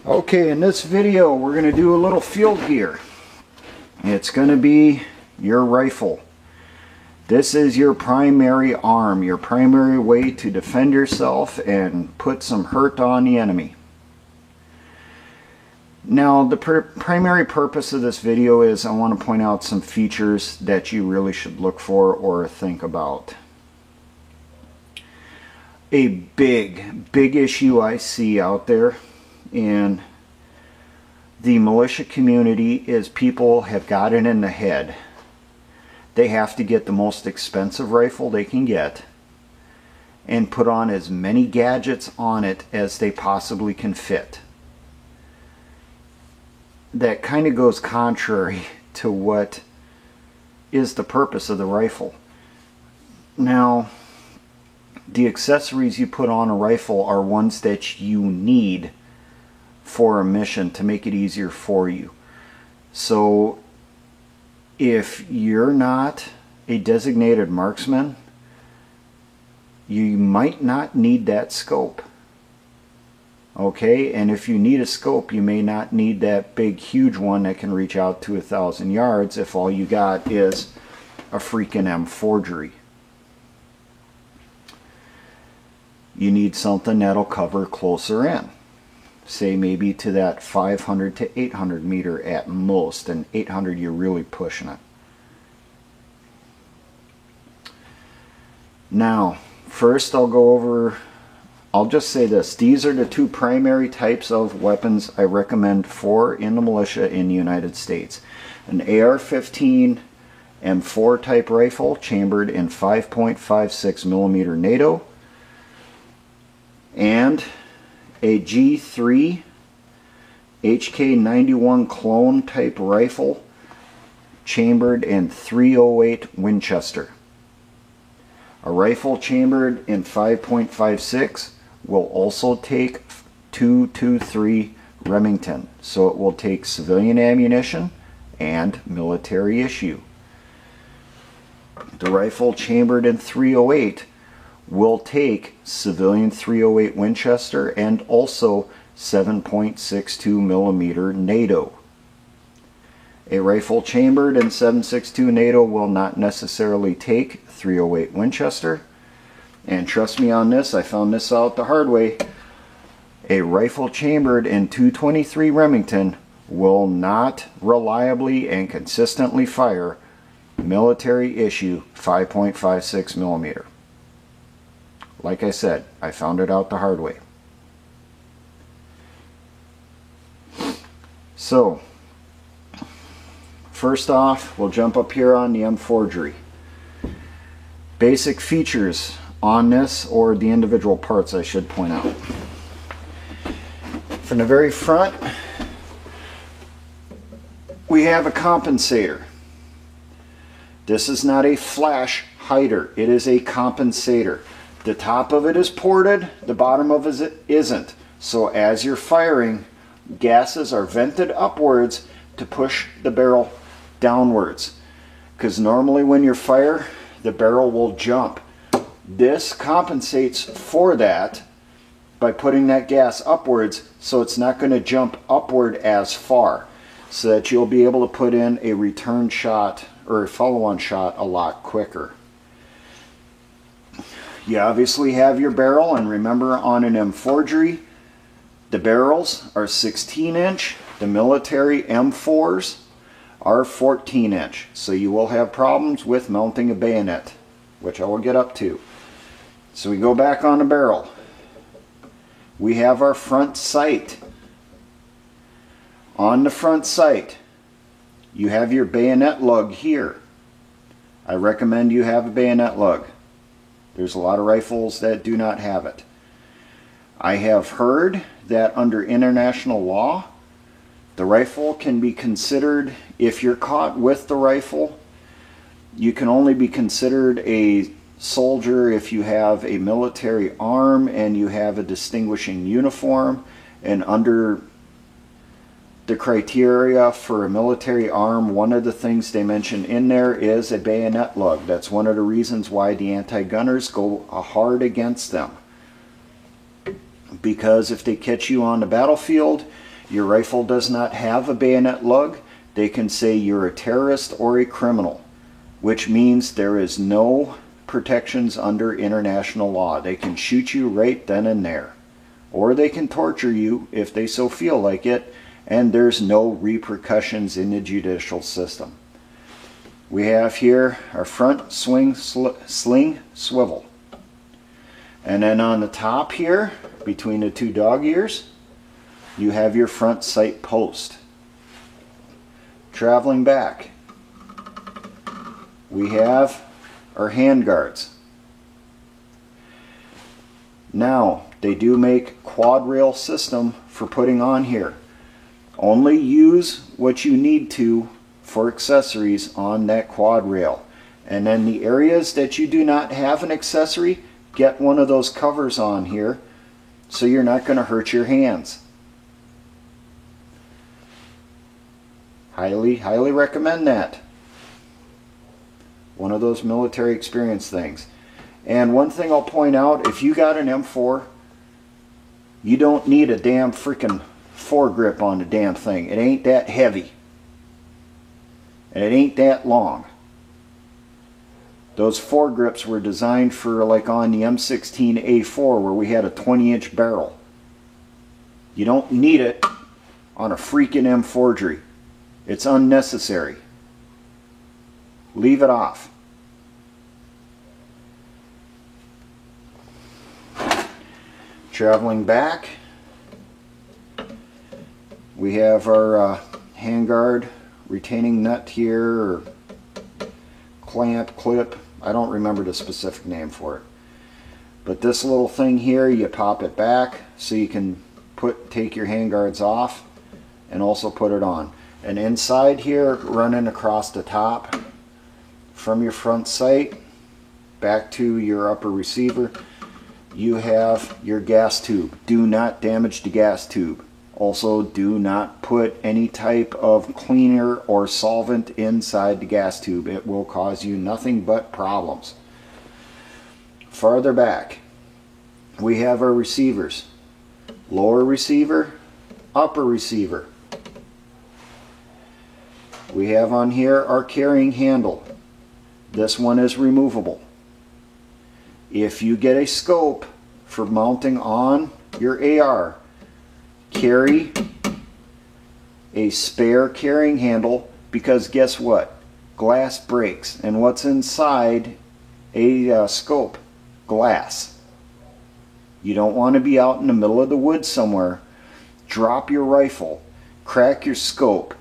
Okay, in this video we're going to do a little field gear. It's going to be your rifle. This is your primary arm, your primary way to defend yourself and put some hurt on the enemy. Now the primary purpose of this video is I want to point out some features that you really should look for or think about. A big issue I see out there in the militia community is people have got it in the head they have to get the most expensive rifle they can get and put on as many gadgets on it as they possibly can fit. That kind of goes contrary to what is the purpose of the rifle. Now, the accessories you put on a rifle are ones that you need for a mission to make it easier for you. So if you're not a designated marksman, you might not need that scope. Okay, and if you need a scope, you may not need that big huge one that can reach out to 1,000 yards if all you got is a freaking M forgery. You need something that'll cover closer in. Say maybe to that 500 to 800 meter at most, and 800 you're really pushing it. Now, first I'll just say this. These are the two primary types of weapons I recommend for in the militia in the United States. An AR-15 M4 type rifle chambered in 5.56 millimeter NATO, and a G3 HK91 clone type rifle chambered in .308 Winchester. A rifle chambered in 5.56 will also take .223 Remington, so it will take civilian ammunition and military issue. The rifle chambered in .308 will take civilian .308 Winchester and also 7.62 millimeter NATO. A rifle chambered in 7.62 NATO will not necessarily take .308 Winchester, and trust me on this, I found this out the hard way. A rifle chambered in .223 Remington will not reliably and consistently fire military issue 5.56 millimeter. Like I said, I found it out the hard way. So, first off, we'll jump up here on the M forgery. Basic features on this, or the individual parts I should point out. From the very front, we have a compensator. This is not a flash hider, it is a compensator. The top of it is ported, the bottom of it isn't. So as you're firing, gases are vented upwards to push the barrel downwards. Because normally when you fire, the barrel will jump. This compensates for that by putting that gas upwards, so it's not going to jump upward as far, so that you'll be able to put in a return shot or a follow-on shot a lot quicker. You obviously have your barrel, and remember on an M forgery, the barrels are 16-inch. The military M4s are 14-inch. So you will have problems with mounting a bayonet, which I will get up to. So we go back on the barrel. We have our front sight. On the front sight, you have your bayonet lug here. I recommend you have a bayonet lug. There's a lot of rifles that do not have it. I have heard that under international law, the rifle can be considered, if you're caught with the rifle, you can only be considered a soldier if you have a military arm and you have a distinguishing uniform. And under the criteria for a military arm, one of the things they mention in there is a bayonet lug. That's one of the reasons why the anti-gunners go hard against them. Because if they catch you on the battlefield, your rifle does not have a bayonet lug, they can say you're a terrorist or a criminal, which means there is no protections under international law. They can shoot you right then and there, or they can torture you if they so feel like it, and there's no repercussions in the judicial system. We have here our front sling swivel, and then on the top here between the two dog ears you have your front sight post. Traveling back, we have our hand guards. Now they do make quad rail system for putting on here. Only use what you need to for accessories on that quad rail, and then the areas that you do not have an accessory, get one of those covers on here so you're not going to hurt your hands. Highly recommend that. One of those military experience things. And one thing I'll point out, if you got an M4, you don't need a damn freaking foregrip on the damn thing. It ain't that heavy. And it ain't that long. Those foregrips were designed for, like on the M16A4 where we had a 20-inch barrel. You don't need it on a freaking M4. It's unnecessary. Leave it off. Traveling back, we have our handguard retaining nut here, or clamp, clip. I don't remember the specific name for it. But this little thing here, you pop it back so you can take your handguards off and also put it on. And inside here, running across the top from your front sight back to your upper receiver, you have your gas tube. Do not damage the gas tube. Also, do not put any type of cleaner or solvent inside the gas tube. It will cause you nothing but problems. Farther back, we have our receivers. Lower receiver, upper receiver. We have on here our carrying handle. This one is removable. If you get a scope for mounting on your AR, carry a spare carrying handle, because guess what? Glass breaks, and what's inside a scope? Glass. You don't want to be out in the middle of the woods somewhere, drop your rifle, crack your scope,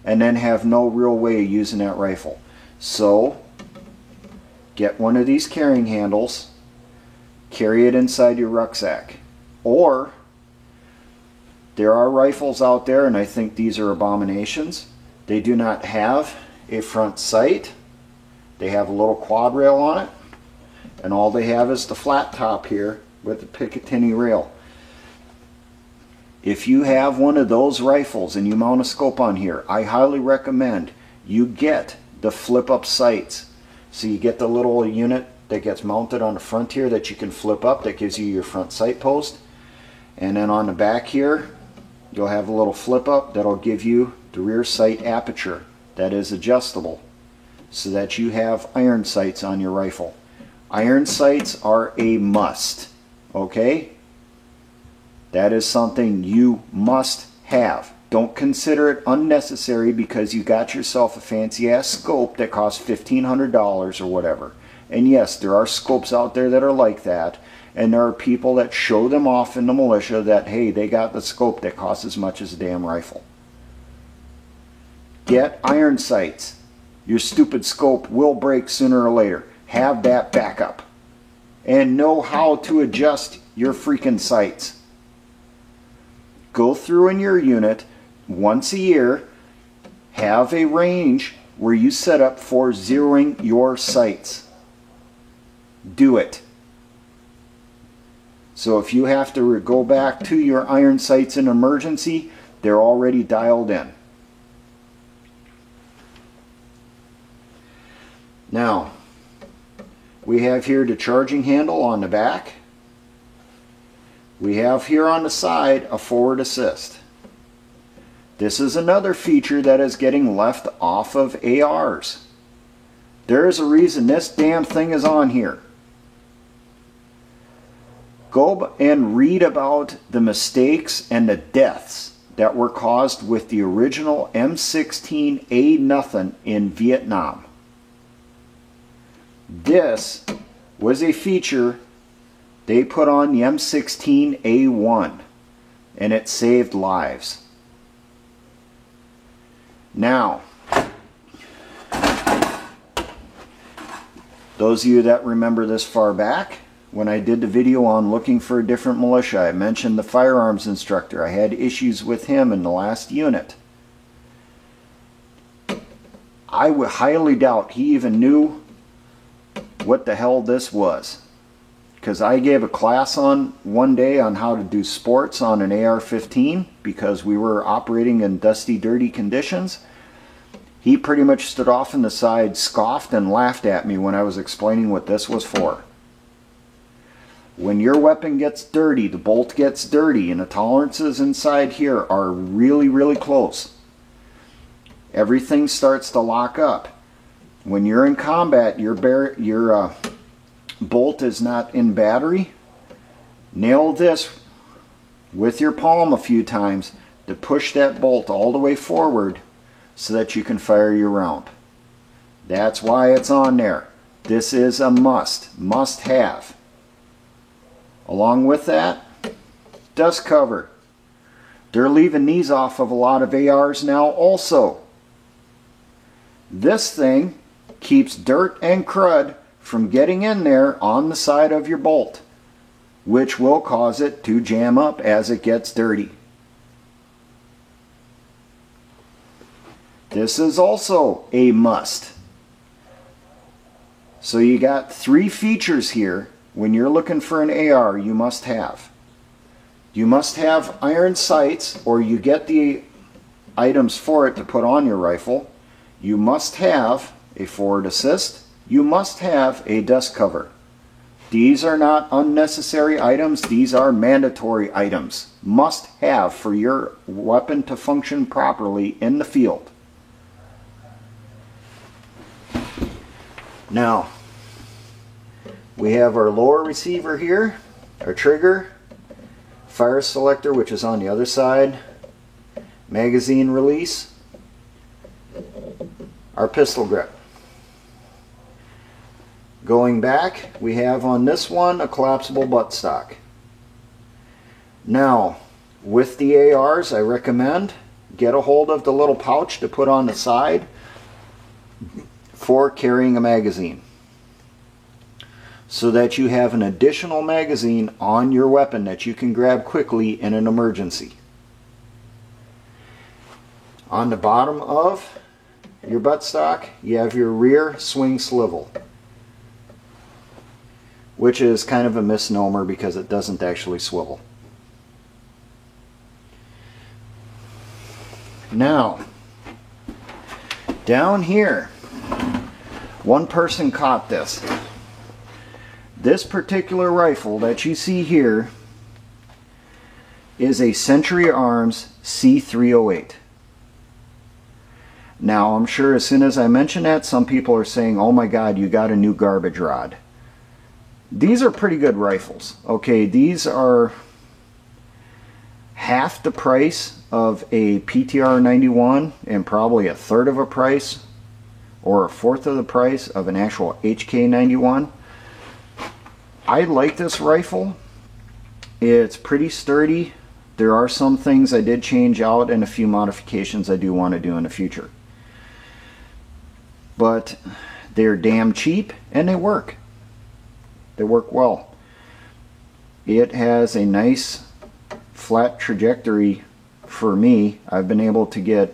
and then have no real way of using that rifle. So get one of these carrying handles, carry it inside your rucksack. Or there are rifles out there, and I think these are abominations. They do not have a front sight. They have a little quad rail on it, and all they have is the flat top here with the Picatinny rail. If you have one of those rifles and you mount a scope on here, I highly recommend you get the flip up sights. So you get the little unit that gets mounted on the front here that you can flip up, that gives you your front sight post. And then on the back here, you'll have a little flip up that'll give you the rear sight aperture that is adjustable, so that you have iron sights on your rifle. Iron sights are a must, okay? That is something you must have. Don't consider it unnecessary because you got yourself a fancy ass scope that costs $1,500 or whatever. And yes, there are scopes out there that are like that, and there are people that show them off in the militia that, hey, they got the scope that costs as much as a damn rifle. Get iron sights. Your stupid scope will break sooner or later. Have that backup. And know how to adjust your freaking sights. Go through in your unit once a year, have a range where you set up for zeroing your sights. Do it. So if you have to go back to your iron sights in emergency, they're already dialed in. Now, we have here the charging handle on the back. We have here on the side a forward assist. This is another feature that is getting left off of ARs. There is a reason this damn thing is on here. Go and read about the mistakes and the deaths that were caused with the original M16A nothing in Vietnam. This was a feature they put on the M16A1, and it saved lives. Now, those of you that remember this far back, when I did the video on looking for a different militia, I mentioned the firearms instructor. I had issues with him in the last unit. I would highly doubt he even knew what the hell this was. Because I gave a class on one day on how to do sports on an AR-15 because we were operating in dusty, dirty conditions. He pretty much stood off in the side, scoffed, and laughed at me when I was explaining what this was for. When your weapon gets dirty, the bolt gets dirty, and the tolerances inside here are really, really close. Everything starts to lock up. When you're in combat, your bolt is not in battery. Nail this with your palm a few times to push that bolt all the way forward so that you can fire your round. That's why it's on there. This is a must have. Along with that, dust cover. They're leaving these off of a lot of ARs now also. This thing keeps dirt and crud from getting in there on the side of your bolt, which will cause it to jam up as it gets dirty. This is also a must. So you got 3 features here. When you're looking for an AR, you must have. You must have iron sights, or you get the items for it to put on your rifle. You must have a forward assist. You must have a dust cover. These are not unnecessary items. These are mandatory items. Must have for your weapon to function properly in the field. Now, we have our lower receiver here, our trigger, fire selector, which is on the other side, magazine release, our pistol grip. Going back, we have on this one a collapsible buttstock. Now, with the ARs, I recommend get a hold of the little pouch to put on the side for carrying a magazine, so that you have an additional magazine on your weapon that you can grab quickly in an emergency. On the bottom of your buttstock, you have your rear swing swivel, which is kind of a misnomer because it doesn't actually swivel. Now, down here, one person caught this. This particular rifle that you see here is a Century Arms C308. Now, I'm sure as soon as I mention that, some people are saying, oh my God, you got a new garbage rod. These are pretty good rifles. Okay, these are half the price of a PTR 91 and probably a third of a price or a fourth of the price of an actual HK 91. I like this rifle. It's pretty sturdy. There are some things I did change out and a few modifications I do want to do in the future. But they're damn cheap and they work. They work well. It has a nice flat trajectory for me. I've been able to get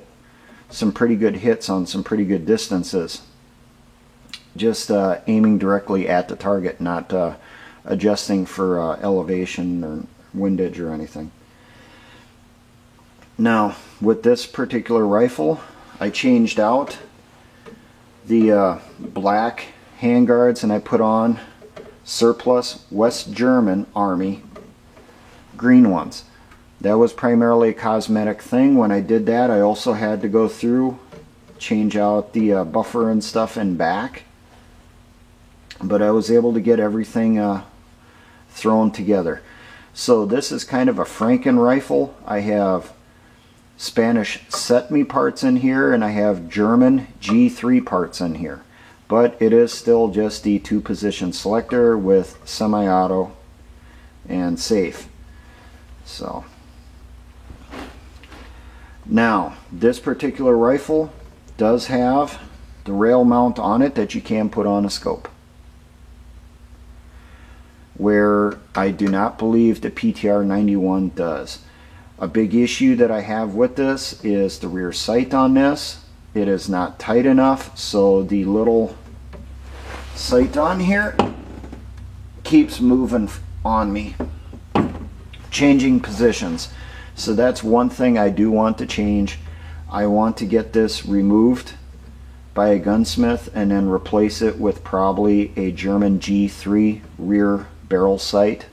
some pretty good hits on some pretty good distances. Just aiming directly at the target, not adjusting for elevation or windage or anything. Now, with this particular rifle, I changed out the black handguards and I put on surplus West German Army green ones. That was primarily a cosmetic thing. When I did that, I also had to go through, change out the buffer and stuff in back. But I was able to get everything thrown together. So this is kind of a Franken rifle. I have Spanish Set-Me parts in here, and I have German G3 parts in here. But it is still just the 2-position selector with semi-auto and safe. So now this particular rifle does have the rail mount on it that you can put on a scope, where I do not believe the PTR 91 does. A big issue that I have with this is the rear sight on this. It is not tight enough, so the little sight on here keeps moving on me, changing positions. So that's one thing I do want to change. I want to get this removed by a gunsmith and then replace it with probably a German G3 rear barrel sight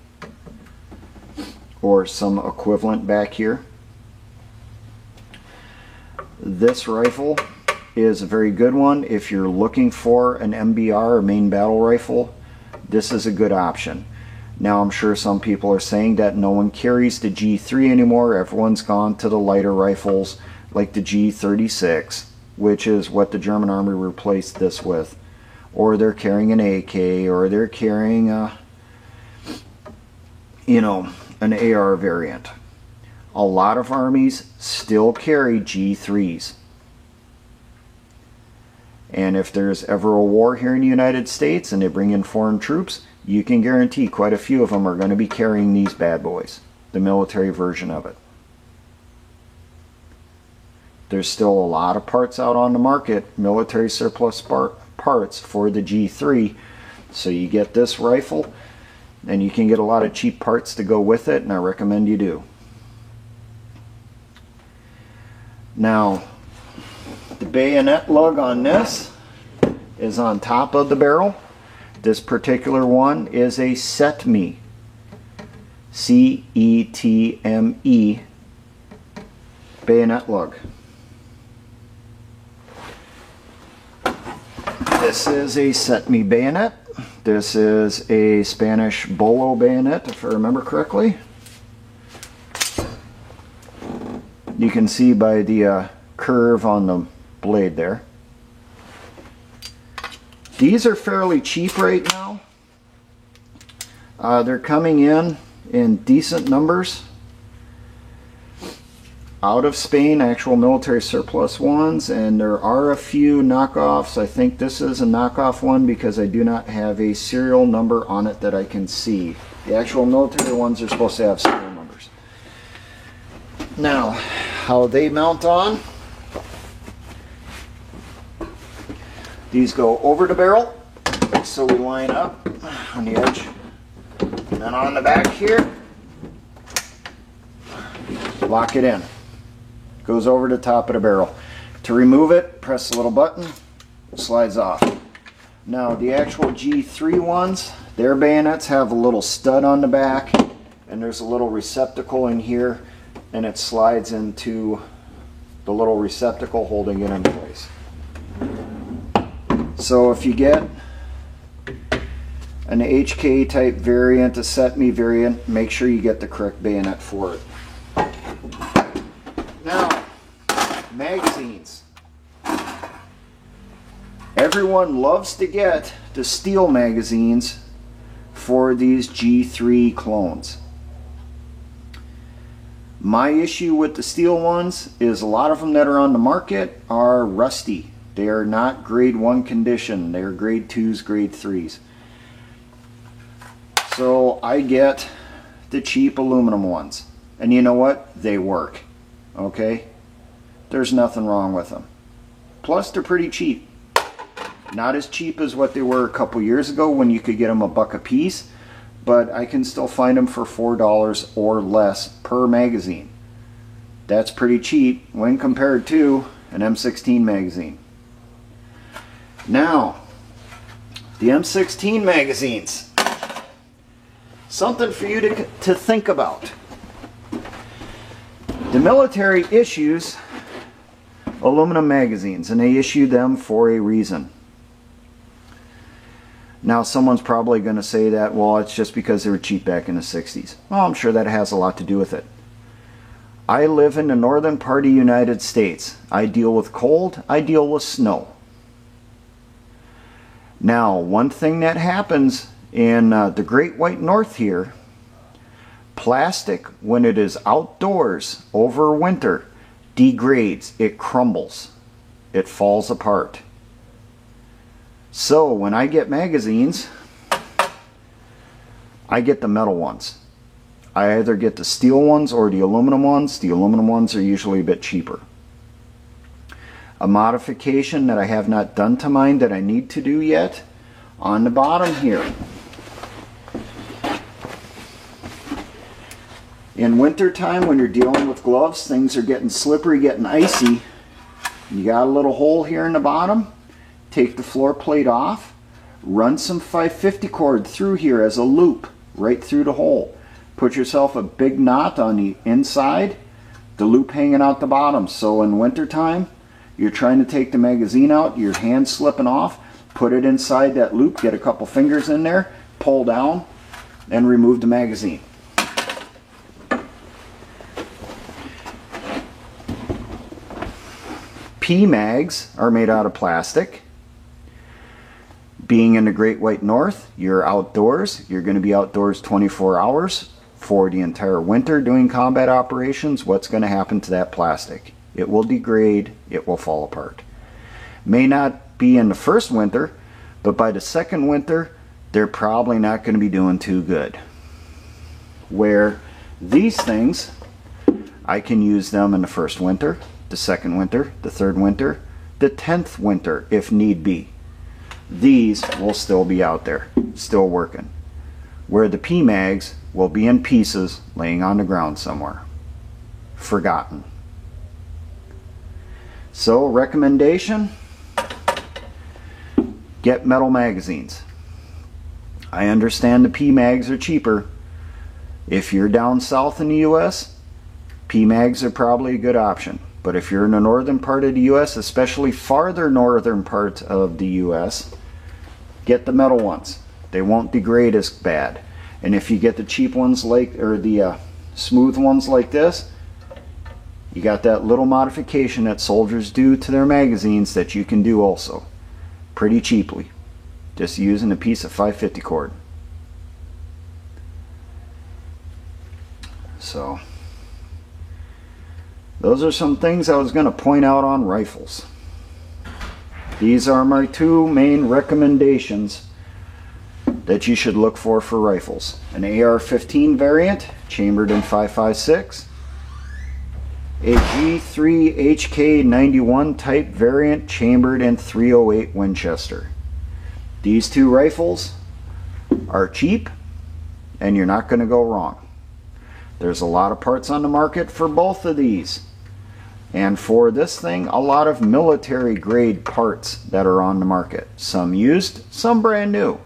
or some equivalent back here. This rifle is a very good one. If you're looking for an MBR, or main battle rifle, this is a good option. Now I'm sure some people are saying that no one carries the G3 anymore. Everyone's gone to the lighter rifles like the G36, which is what the German Army replaced this with. Or they're carrying an AK, or they're carrying a, you know, an AR variant. A lot of armies still carry G3s. And if there's ever a war here in the United States and they bring in foreign troops, you can guarantee quite a few of them are going to be carrying these bad boys, the military version of it. There's still a lot of parts out on the market, military surplus parts for the G3. So you get this rifle and you can get a lot of cheap parts to go with it, and I recommend you do. Now, the bayonet lug on this is on top of the barrel. This particular one is a Set-Me, C-E-T-M-E bayonet lug. This is a Set-Me bayonet. This is a Spanish Bolo bayonet, if I remember correctly. You can see by the curve on the blade there. These are fairly cheap right now. They're coming in decent numbers out of Spain, actual military surplus ones, and there are a few knockoffs. I think this is a knockoff one because I do not have a serial number on it that I can see. The actual military ones are supposed to have serial numbers. Now, how they mount on. These go over the barrel, so we line up on the edge. And then on the back here, lock it in. Goes over the top of the barrel. To remove it, press a little button, slides off. Now the actual G3 ones, their bayonets have a little stud on the back, and there's a little receptacle in here, and it slides into the little receptacle holding it in place. So if you get an HK type variant, a Set-Me variant, make sure you get the correct bayonet for it. Now, magazines. Everyone loves to get the steel magazines for these G3 clones. My issue with the steel ones is a lot of them that are on the market are rusty. They are not grade 1 condition. They are grade 2s, grade 3s. So I get the cheap aluminum ones. And you know what? They work. Okay? There's nothing wrong with them. Plus, they're pretty cheap. Not as cheap as what they were a couple years ago when you could get them $1 a piece, but I can still find them for $4 or less per magazine. That's pretty cheap when compared to an M16 magazine. Now, the M16 magazines. Something for you to think about. The military issues aluminum magazines, and they issue them for a reason. Now someone's probably going to say that, well, it's just because they were cheap back in the 60s. Well, I'm sure that has a lot to do with it. I live in the northern part of the United States. I deal with cold, I deal with snow. Now, one thing that happens in the Great White North here, plastic, when it is outdoors over winter, degrades, it crumbles, it falls apart. So when I get magazines, I get the metal ones. I either get the steel ones or the aluminum ones. The aluminum ones are usually a bit cheaper. A modification that I have not done to mine that I need to do yet, on the bottom here. In winter time, when you're dealing with gloves, things are getting slippery, getting icy. You got a little hole here in the bottom. Take the floor plate off, run some 550 cord through here as a loop right through the hole. Put yourself a big knot on the inside, the loop hanging out the bottom. So in winter time, you're trying to take the magazine out, your hand's slipping off, put it inside that loop, get a couple fingers in there, pull down, and remove the magazine. P-mags are made out of plastic. Being in the Great White North, you're outdoors. You're going to be outdoors 24 hours for the entire winter doing combat operations. What's going to happen to that plastic? It will degrade, it will fall apart. May not be in the first winter, but by the second winter, they're probably not going to be doing too good. Where these things, I can use them in the first winter, the second winter, the third winter, the 10th winter if need be. These will still be out there, still working. Where the P-mags will be in pieces laying on the ground somewhere. Forgotten. So, recommendation, get metal magazines. I understand the P-mags are cheaper. If you're down south in the US, P-mags are probably a good option. But if you're in the northern part of the US, especially farther northern part of the US, get the metal ones. They won't degrade as bad. And if you get the cheap ones like, or the smooth ones like this, you got that little modification that soldiers do to their magazines that you can do also. Pretty cheaply. Just using a piece of 550 cord. So, those are some things I was going to point out on rifles. These are my two main recommendations that you should look for rifles. An AR-15 variant, chambered in 5.56. A G3 HK91 type variant, chambered in .308 Winchester. These two rifles are cheap, and you're not going to go wrong. There's a lot of parts on the market for both of these. And for this thing, a lot of military grade parts that are on the market. Some used, some brand new.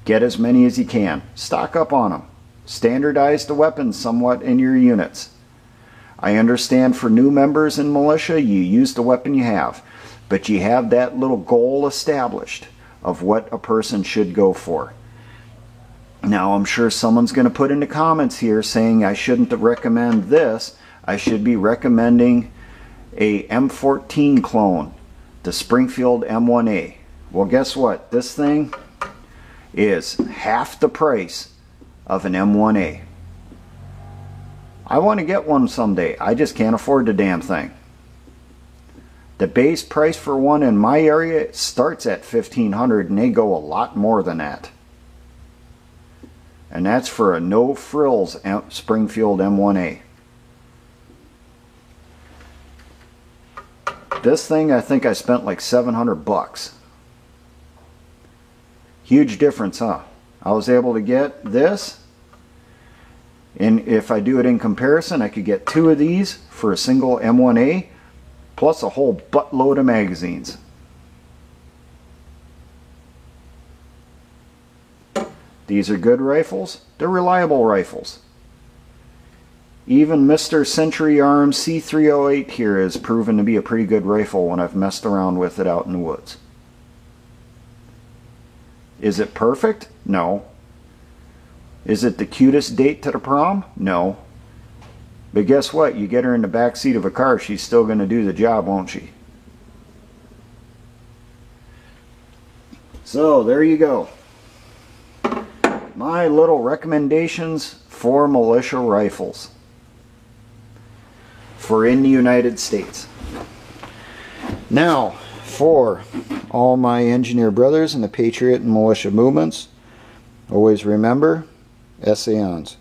Get as many as you can. Stock up on them. Standardize the weapons somewhat in your units. I understand for new members in militia, you use the weapon you have. But you have that little goal established of what a person should go for. Now, I'm sure someone's going to put in the comments here saying I shouldn't recommend this. I should be recommending a M14 clone, the Springfield M1A. Well, guess what? This thing is half the price of an M1A. I want to get one someday. I just can't afford the damn thing. The base price for one in my area starts at $1,500, and they go a lot more than that. And that's for a no-frills Springfield M1A. This thing, I think I spent like $700. Huge difference, huh? I was able to get this, and if I do it in comparison, I could get two of these for a single M1A, plus a whole buttload of magazines. These are good rifles. They're reliable rifles. Even Mr. Century Arms C308 here has proven to be a pretty good rifle when I've messed around with it out in the woods. Is it perfect? No. Is it the cutest date to the prom? No. But guess what? You get her in the back seat of a car, she's still going to do the job, won't she? So, there you go. My little recommendations for militia rifles for in the United States. Now, for all my engineer brothers in the Patriot and militia movements, always remember, essayons.